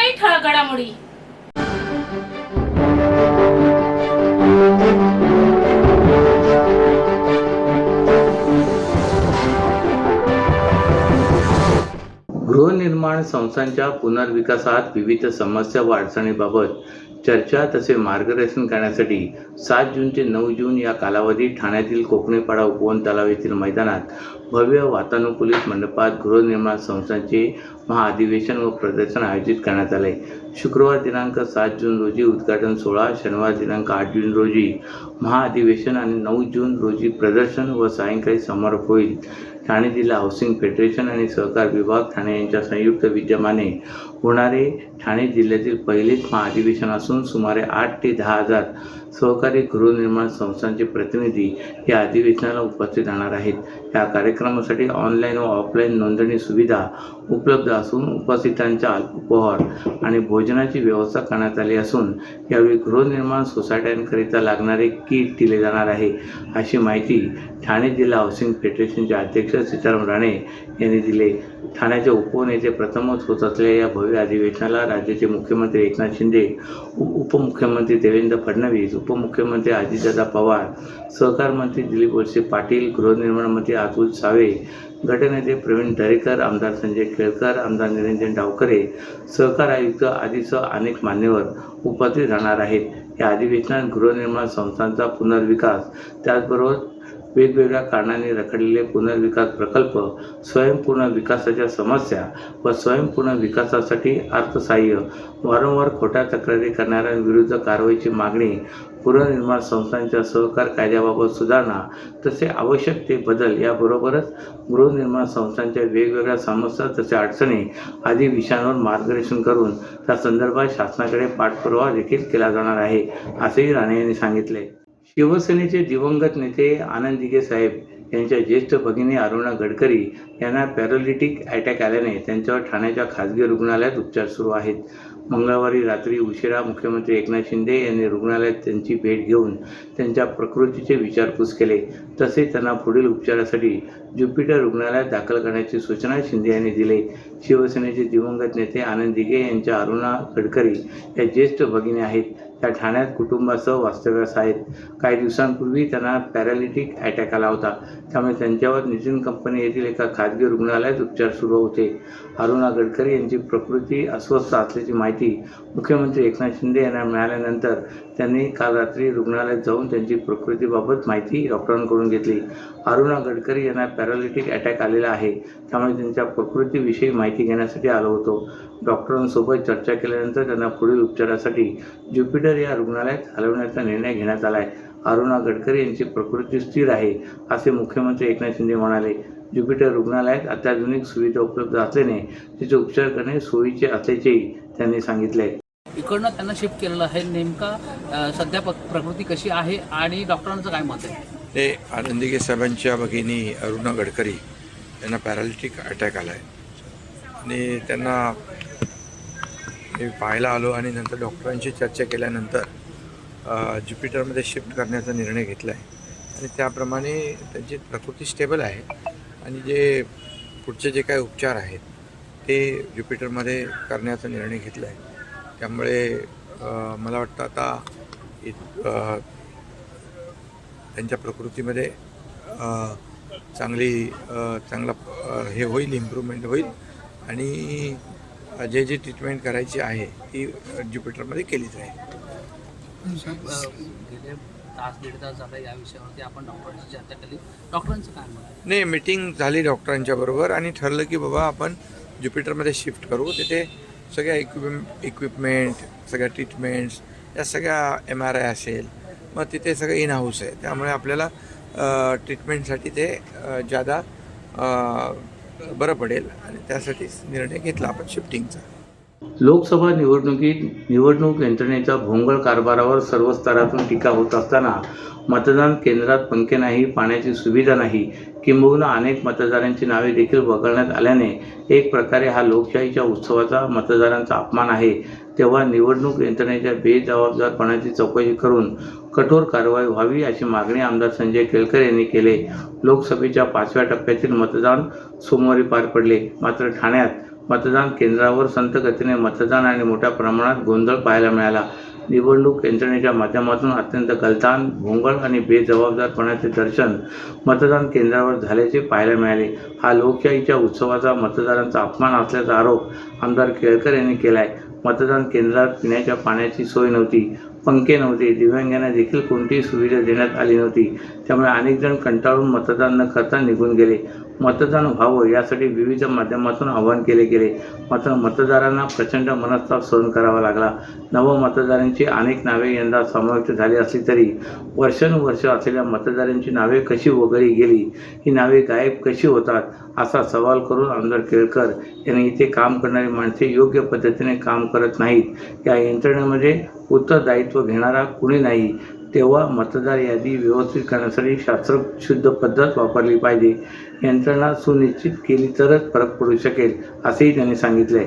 काही ठळक घडामोडी. गृहनिर्माण संस्थांच्या पुनर्विकासात विविध समस्या व अडचणींबाबत चर्चा तसे मार्गदर्शन करण्यासाठी 7 जून ते 9 जून या कालावधीत ठाण्यातील कोकणेपाडा उपवन तलाव येथील मैदानात भव्य वातानुकूलित मंडपात गृहनिर्माण संस्थांचे महाअधिवेशन व प्रदर्शन आयोजित करण्यात आले. शुक्रवार दिनांक 7 जून रोजी उद्घाटन सोहळा, शनिवार दिनांक 8 जून रोजी महाअधिवेशन आणि 9 जून रोजी प्रदर्शन व सायंकाळी समारोप होईल. ठाणे जिल्हा हाऊसिंग फेडरेशन आणि सहकार विभाग ठाणे यांच्या संयुक्त विद्यमाने होणारे ठाणे जिल्ह्यातील पहिलेच महाअधिवेशन असून सुमारे 8 ते 10 हजार सहकारी गृहनिर्माण संस्थांचे प्रतिनिधी या अधिवेशनाला उपस्थित राहणार आहेत. या कार्यक्रमासाठी ऑनलाईन व ऑफलाईन नोंदणी सुविधा उपलब्ध असून उपस्थितांच्या अल्पोपहार आणि भोजनाची व्यवस्था करण्यात आली असून यावेळी गृहनिर्माण सोसायट्यांकरिता लागणारे किट दिले जाणार आहे, अशी माहिती ठाणे जिल्हा हाऊसिंग फेडरेशनचे अध्यक्ष सीताराम राणे यांनी दिले. ठाण्याच्या उपवन येथे प्रथमच होत असलेल्या या भव्य अधिवेशनाला राज्याचे मुख्यमंत्री एकनाथ शिंदे, उपमुख्यमंत्री देवेंद्र फडणवीस, उपमुख्यमंत्री अजितदादा पवार, सहकार मंत्री दिलीप वळसे पाटील, गृहनिर्माण मंत्री अतुल सावे, गटनेते प्रवीण दरेकर, आमदार संजय केळकर, आमदार निरंजन डावखरे, सहकार आयुक्त आदीसह अनेक मान्यवर उपस्थित राहणार आहेत. या अधिवेशनात गृहनिर्माण संस्थांचा पुनर्विकास, त्याचबरोबर वेगवेगळ्या कारणांनी रखडलेले पुनर्विकास प्रकल्प, स्वयंपूर्ण विकासाच्या समस्या व स्वयंपूर्ण विकासासाठी अर्थसहाय्य, वारंवार खोट्या तक्रारी करणाऱ्यांविरुद्ध कारवाईची मागणी, गृहनिर्माण संस्थांच्या सहकार कायद्याबाबत सुधारणा तसे आवश्यक ते बदल याबरोबरच गृहनिर्माण संस्थांच्या वेगवेगळ्या समस्या तसे अडचणी आदी विषयांवर मार्गदर्शन करून त्या संदर्भात शासनाकडे पाठपुरावा देखील केला जाणार आहे, असेही राणे यांनी सांगितले. शिवसेनेचे दिवंगत नेते आनंद दिघे साहेब यांच्या ज्येष्ठ भगिनी अरुणा गडकरी यांना पॅरालिटिक अटॅक आल्याने त्यांच्यावर ठाण्याच्या खासगी रुग्णालयात उपचार सुरू आहेत. मंगळवारी रात्री उशिरा मुख्यमंत्री एकनाथ शिंदे यांनी रुग्णालयात त्यांची भेट घेऊन त्यांच्या प्रकृतीचे विचारपूस केले. तसेच त्यांना पुढील उपचारासाठी ज्युपिटर रुग्णालयात दाखल करण्याची सूचना शिंदे यांनी दिली. शिवसेनेचे दिवंगत नेते आनंद दिघे यांच्या अरुणा गडकरी या ज्येष्ठ भगिनी आहेत. त्या ठाण्यात कुटुंबासह वास्तव्यास आहेत. काही दिवसांपूर्वी त्यांना पॅरालिटिक अटॅक आला होता, त्यामुळे त्यांच्यावर नितीन कंपनी येथील एका खाजगी रुग्णालयात उपचार सुरू होते. अरुणा गडकरी यांची प्रकृती अस्वस्थ असल्याची माहिती मुख्यमंत्री एकनाथ शिंदे यांना मिळाल्यानंतर त्यांनी काल रात्री रुग्णालयात जाऊन त्यांची प्रकृतीबाबत माहिती डॉक्टरांकडून घेतली. अरुणा गडकरी यांना पॅरालिटिक अटॅक आलेला आहे, त्यामुळे त्यांच्या प्रकृतीविषयी माहिती घेण्यासाठी आलो होतो. डॉक्टरांसोबत चर्चा केल्यानंतर त्यांना पुढील उपचारासाठी ज्युपिटर या रुग्णालयात हलवण्याचा निर्णय घेण्यात आला आहे. अरुणा गडकरी यांची प्रकृती स्थिर आहे, असे मुख्यमंत्री एकनाथ शिंदे म्हणाले. ज्युपिटर रुग्णालयात अत्याधुनिक सुविधा उपलब्ध असल्याने तिचे उपचार करणे सोयीचे असल्याचेही त्यांनी सांगितले. इकडनं त्यांना शिफ्ट केलेलं आहे. नेमका सध्या प्रकृती कशी आहे आणि डॉक्टरांचं काय मत आहे? ते आनंद दिघे साहेबांच्या भगिनी अरुणा गडकरी यांना पॅरालिटिक अटॅक आला आहे आणि त्यांना मी पाहायला आलो आणि नंतर डॉक्टरांशी चर्चा केल्यानंतर ज्युपिटरमध्ये शिफ्ट करण्याचा निर्णय घेतला आहे आणि त्याप्रमाणे त्यांची प्रकृती स्टेबल आहे आणि जे पुढचे जे काही उपचार आहेत ते ज्युपिटरमध्ये करण्याचा निर्णय घेतला आहे. त्यामुळे मला वाटतं आता त्यांच्या प्रकृतीमध्ये चांगला हे होईल, इम्प्रूव्हमेंट होईल आणि जे ट्रीटमेंट करायची आहे ती ज्युपिटरमध्ये केलीच आहे. गेले तास दीड तास झाला या विषयावरती आपण डॉक्टरांची चर्चा केली. डॉक्टरांचं काय मत आहे? नाही, मीटिंग झाली डॉक्टरांच्या बरोबर आणि ठरलं की बाबा आपण ज्युपिटरमध्ये शिफ्ट करू. तिथे सगळ्या इक्विपमेंट, सगळ्या ट्रीटमेंट्स, या सगळ्या MRI असेल, मग तिथे सगळं इन हाऊस आहे, त्यामुळे आपल्याला ट्रीटमेंटसाठी ते जादा बरं पडेल आणि त्यासाठीच निर्णय घेतला आपण शिफ्टिंगचा. लोकसभा निवडणुकीत निवडणूक यंत्रणेच्या भोंगळ कारभारावर सर्व स्तरातून टीका होत असताना मतदान केंद्रात पंखे नाही, पाण्याची सुविधा नाही, किंबहुना अनेक मतदारांची नावे देखील वगळण्यात आल्याने एक प्रकारे हा लोकशाहीच्या उत्सवाचा मतदारांचा अपमान आहे. तेव्हा निवडणूक यंत्रणेच्या बेजबाबदारपणाची चौकशी करून कठोर कारवाई व्हावी अशी मागणी आमदार संजय केळकर यांनी केले. लोकसभेच्या 5व्या टप्प्यातील मतदान सोमवारी पार पडले. मात्र ठाण्यात मतदान केंद्रावर संथ गतीने मतदान आणि मोठ्या प्रमाणात गोंधळ पाहायला मिळाला. निवडणूक यंत्रणेच्या माध्यमातून अत्यंत गलथान, भोंगळ आणि बेजबाबदारपणाचे दर्शन मतदान केंद्रावर झाल्याचे पाहायला मिळाले. हा लोकशाहीच्या उत्सवाचा मतदारांचा अपमान असल्याचा आरोप आमदार केळकर यांनी केला आहे. मतदान केंद्रात पिण्याच्या पाण्याची सोय नव्हती, पंखे नव्हते, दिव्यांगांना देखील कोणतीही सुविधा देण्यात आली नव्हती. त्यामुळे अनेक जण कंटाळून मतदान न करता निघून गेले. मतदान व्हावं यासाठी विविध माध्यमातून आवाहन केले गेले, मात्र मतदारांना प्रचंड मनस्ताप सहन करावा लागला. नवमतदारांची अनेक नावे यंदा समाविष्ट झाली असली तरी वर्षानुवर्ष असलेल्या मतदारांची नावे कशी वगळली गेली, ही नावे गायब कशी होतात, असा सवाल करून आमदार केळकर यांनी इथे काम करणारी माणसे योग्य पद्धतीने काम करत नाहीत, या यंत्रणेमध्ये उत्तरदायित्व घेणारा कुणी नाही, तेव्हा मतदार यादी व्यवस्थित करण्यासाठी शास्त्रशुद्ध पद्धत वापरली पाहिजे. यंत्रणा सुनिश्चित केली तरच फरक पडू शकेल, असेही त्यांनी सांगितले.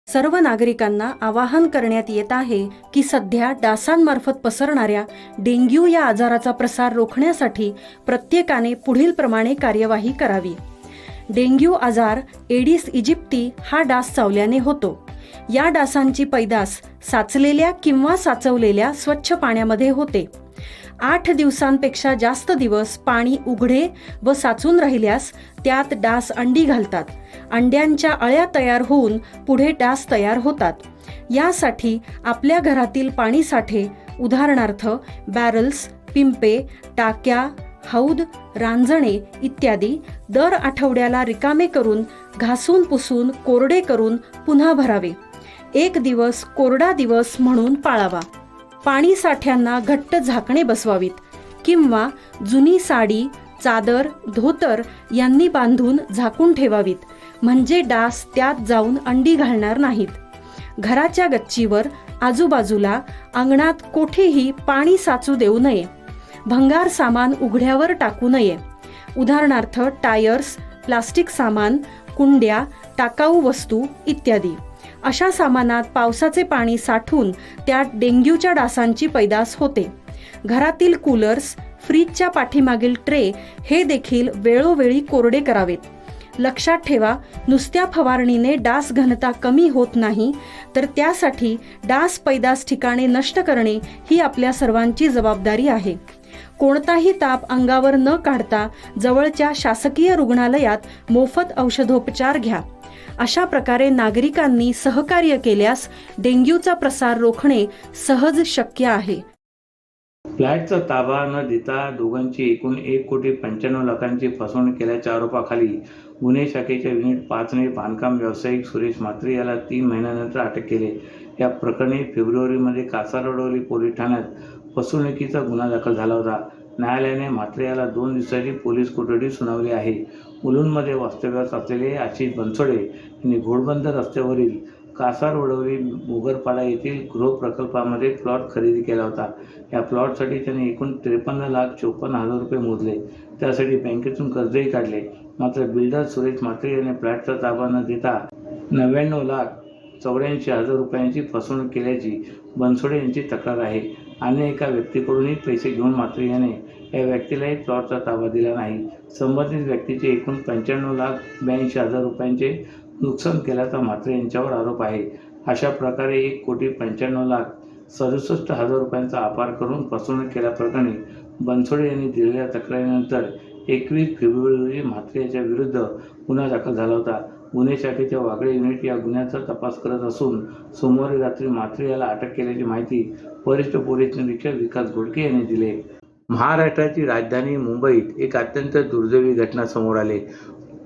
सर्व नागरिकांना आवाहन करण्यात येत आहे की सध्या डासांमार्फत पसरणाऱ्या डेंग्यू या आजाराचा प्रसार रोखण्यासाठी प्रत्येकाने पुढीलप्रमाणे कार्यवाही करावी. डेंग्यू आजार एडिस इजिप्ती हा डास चावल्याने होतो. या डासांची पैदास साचलेल्या किंवा साचवलेल्या स्वच्छ पाण्यामध्ये होते. 8 दिवसांपेक्षा जास्त दिवस पाणी उघडे व साचून राहिल्यास त्यात डास अंडी घालतात. अंड्यांच्या अळ्या तयार होऊन पुढे डास तयार होतात. यासाठी आपल्या घरातील पाणीसाठे, उदाहरणार्थ बॅरल्स, पिंपे, टाक्या, हौद, रांजणे इत्यादी दर आठवड्याला रिकामे करून घासून पुसून कोरडे करून पुन्हा भरावे. 1 दिवस कोरडा दिवस म्हणून पाळावा. पाणी साठ्यांना घट्ट झाकणे बसवावीत किंवा जुनी साडी, चादर, धोतर यांनी बांधून झाकून ठेवावीत, म्हणजे डास त्यात जाऊन अंडी घालणार नाहीत. घराच्या गच्चीवर, आजूबाजूला, अंगणात कोठेही पाणी साचू देऊ नये. भंगार सामान उघड्यावर टाकू नये, उदाहरणार्थ टायर्स, प्लास्टिक सामान, कुंड्या, टाकाऊ वस्तू इत्यादी. अशा सामानात पावसाचे पाणी साठून त्यात डेंग्यूच्या डासांची पैदास होते. घरातील कूलर्स, फ्रीजच्या पाठीमागील ट्रे हे देखील वेळोवेळी कोरडे करावेत. लक्षात ठेवा, नुसत्या फवारणीने डास घनता कमी होत नाही, तर त्यासाठी डास पैदास ठिकाणे नष्ट करणे ही आपल्या सर्वांची जबाबदारी आहे. कोणताही ताप अंगावर न काढता जवळच्या शासकीय रुग्णालयात मोफत औषधोपचार घ्या. अशा प्रकारे नागरिकांनी सहकार्य केल्यास डेंग्यूचा प्रसार रोखणे सहज शक्य आहे. फ्लॅटचा ताबा न देता दोघांची एकूण 1,95,00,000ची फसवणूक केल्याच्या आरोपाखाली गुन्हे शाखेच्या युनिट 5ने बांधकाम व्यावसायिक सुरेश म्हात्रे याला 3 महिन्यानंतर अटक केली. या प्रकरणी फेब्रुवारीमध्ये कासारवडवली पोलीस ठाण्यात फसवणुकीचा गुन्हा दाखल झाला होता. न्यायालयाने म्हात्रे याला 2 दिवसाची पोलीस कोठडी सुनावली आहे. मुलुंडमध्ये वास्तव्यास असलेले आशिष बनसोडे यांनी घोडबंदर रस्त्यावरील कासारवडवली मोगरपाडा येथील गृहप्रकल्पामध्ये प्लॉट खरेदी केला होता. या प्लॉटसाठी त्यांनी एकूण 53,54,000 रुपये मोजले. त्यासाठी बँकेतून कर्जही काढले. मात्र बिल्डर सुरेश म्हात्रे यांनी फ्लॅटचा ताबा न देता 99,84,000 रुपयांची फसवणूक केल्याची बनसोडे यांची तक्रार आहे. अन्य एका व्यक्तीकडूनही पैसे घेऊन म्हात्रे याने या व्यक्तीलाही प्लॉटचा ताबा दिला नाही. संबंधित व्यक्तीचे एकूण 95,82,000 रुपयांचे नुकसान केल्याचा म्हात्रे यांच्यावर आरोप आहे. अशा प्रकारे 1,95,67,000 रुपयांचा अपार करून फसवणूक केल्याप्रकरणी बनसोडे यांनी दिलेल्या तक्रारीनंतर 21 फेब्रुवारी रोजी म्हात्रे यांच्या विरुद्ध गुन्हा दाखल झाला होता. गुन्हे शाखेच्या वागळे युनिट या गुन्ह्याचा तपास करत असून सोमवारी रात्री म्हात्रे याला अटक केल्याची माहिती वरिष्ठ पोलीस निरीक्षक विकास घोडके यांनी दिली. महाराष्ट्राची राजधानी मुंबईत एक अत्यंत दुर्दैवी घटना समोर आली.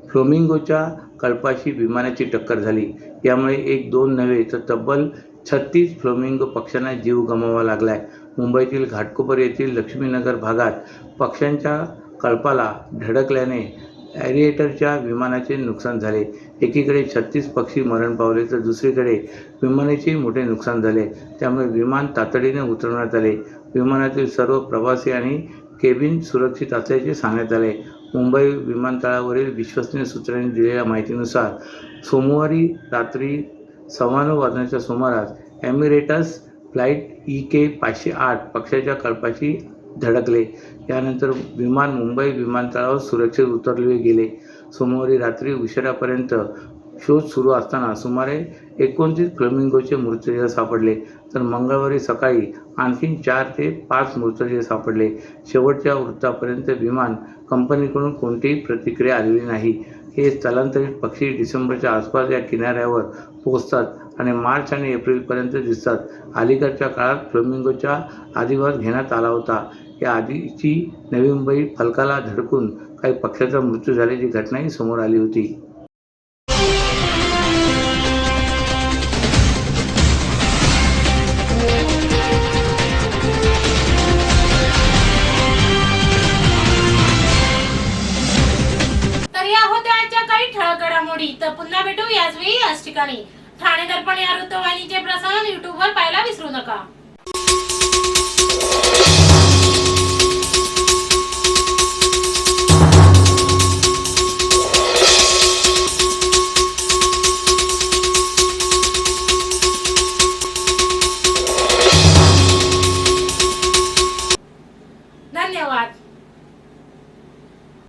फ्लेमिंगोच्या कळपाशी विमानाची टक्कर झाली. यामुळे 1-2 नव्हे तर तब्बल 36 फ्लेमिंगो पक्ष्यांना जीव गमवावा लागलाय. मुंबईतील घाटकोपर येथील लक्ष्मीनगर भागात पक्ष्यांच्या कळपाला धडकल्याने ॲरिएटरच्या विमानाचे नुकसान झाले. एकीकडे 36 पक्षी मरण पावले तर दुसरीकडे विमानाचे मोठे नुकसान झाले. त्यामुळे विमान तातडीने उतरवण्यात आले. विमानातील सर्व प्रवासी आणि केबिन सुरक्षित असल्याचे सांगण्यात आले. मुंबई विमानतळावरील विश्वसनीय सूत्रांनी दिलेल्या माहितीनुसार सोमवारी रात्री 9:15 वाजण्याच्या सुमारास एमिरेट्स फ्लाईट EK 508 पक्षाच्या कळपाशी धडकले. यानंतर विमान मुंबई विमानतळावर सुरक्षित उतरवले गेले. सोमवारी रात्री उशिरापर्यंत शोध सुरू असताना सुमारे 29 फ्लेमिंगोचे मृतदेह सापडले, तर मंगळवारी सकाळी आणखी 4 ते 5 मृतदेह सापडले. शेवटच्या वृत्तापर्यंत विमान कंपनीकडून कोणतीही प्रतिक्रिया आलेली नाही. हे स्थलांतरित पक्षी डिसेंबरच्या आसपास या किनाऱ्यावर पोहोचतात आणि मार्च आणि एप्रिलपर्यंत दिसतात. अलीकडच्या काळात फ्लेमिंगोचा अधिवास घेण्यात आला होता. या आधीची नवी मुंबईत फलकाला धडकून काही पक्ष्याचा मृत्यू झाल्याची घटनाही समोर आली होती. तर या होत्या आजच्या काही ठळक घडामोडी. तर पुन्हा भेटू याच वेळी याच ठिकाणी. ठाणे दर्पण या वृत्तवाहिनीचे प्रसारण YouTube वर पाहायला विसरू नका.